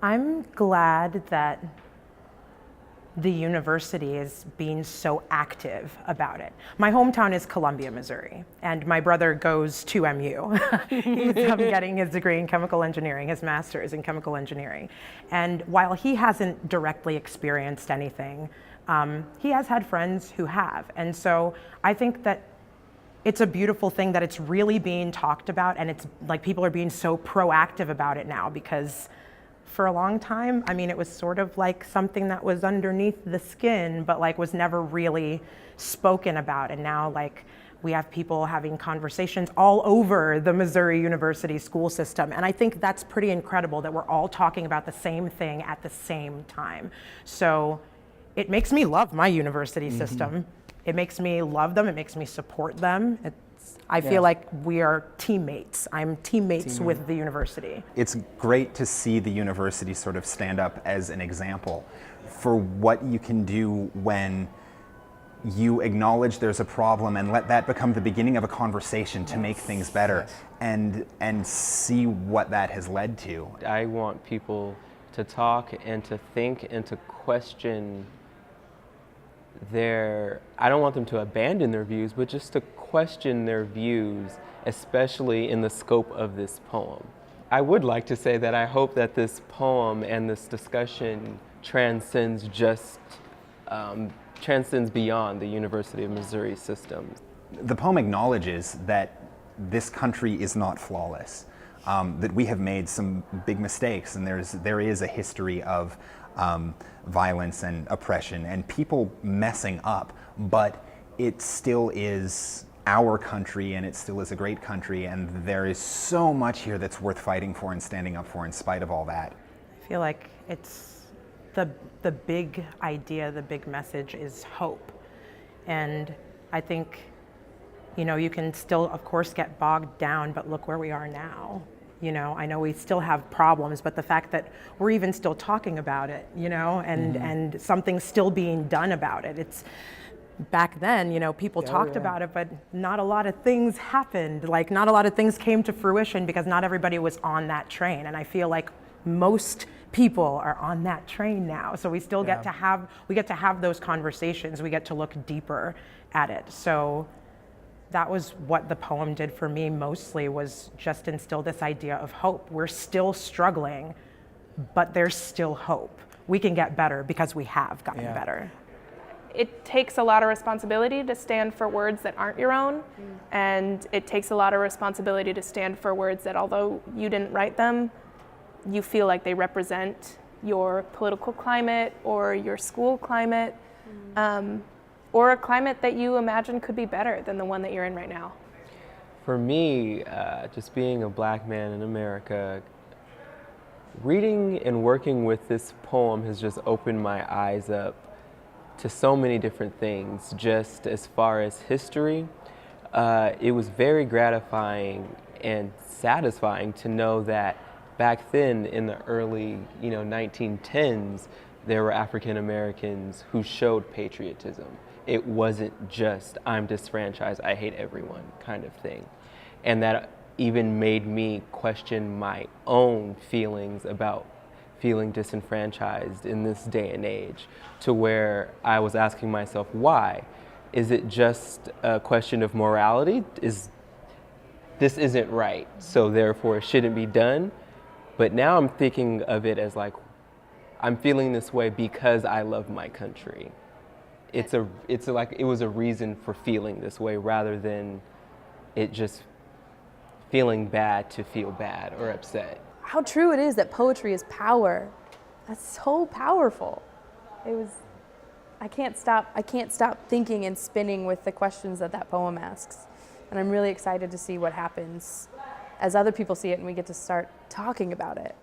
I'm glad that the university is being so active about it. My hometown is Columbia, Missouri, and my brother goes to MU. He's getting his degree in chemical engineering, his master's in chemical engineering. And while he hasn't directly experienced anything, he has had friends who have. And so I think that it's a beautiful thing that it's really being talked about, and it's like people are being so proactive about it now, because for a long time, I mean, it was sort of like something that was underneath the skin, but like was never really spoken about. And now like we have people having conversations all over the Missouri University school system. And I think that's pretty incredible that we're all talking about the same thing at the same time. So it makes me love my university system. It makes me love them. It makes me support them. I feel like we are teammates. I'm teammates with the university. It's great to see the university sort of stand up as an example for what you can do when you acknowledge there's a problem and let that become the beginning of a conversation to make things better, and see what that has led to. I want people to talk and to think and to question I don't want them to abandon their views, but just to question their views, especially in the scope of this poem. I would like to say that I hope that this poem and this discussion transcends beyond the University of Missouri system. The poem acknowledges that this country is not flawless, that we have made some big mistakes, and there is a history of violence and oppression and people messing up, but it still is our country, and it still is a great country, and there is so much here that's worth fighting for and standing up for in spite of all that. I feel like it's the big idea, the big message is hope. And I think, you know, you can still, of course, get bogged down, but look where we are now. You know, I know we still have problems, but the fact that we're even still talking about it, you know, and something's still being done about it. It's back then, you know, people talked about it, but not a lot of things happened. Like, not a lot of things came to fruition because not everybody was on that train. And I feel like most people are on that train now. So we still get to have those conversations. We get to look deeper at it. So that was what the poem did for me mostly, was just instill this idea of hope. We're still struggling, but there's still hope. We can get better because we have gotten better. It takes a lot of responsibility to stand for words that aren't your own, and it takes a lot of responsibility to stand for words that, although you didn't write them, you feel like they represent your political climate or your school climate. Or a climate that you imagine could be better than the one that you're in right now. For me, just being a black man in America, reading and working with this poem has just opened my eyes up to so many different things. Just as far as history, it was very gratifying and satisfying to know that back then in the early 1910s, there were African Americans who showed patriotism. It wasn't just, I'm disfranchised, I hate everyone kind of thing. And that even made me question my own feelings about feeling disenfranchised in this day and age, to where I was asking myself, why? Is it just a question of morality? This isn't right, so therefore it shouldn't be done? But now I'm thinking of it as like, I'm feeling this way because I love my country. It's like it was a reason for feeling this way, rather than it just feeling bad to feel bad or upset. How true it is that poetry is power. That's so powerful. I can't stop thinking and spinning with the questions that poem asks. And I'm really excited to see what happens as other people see it and we get to start talking about it.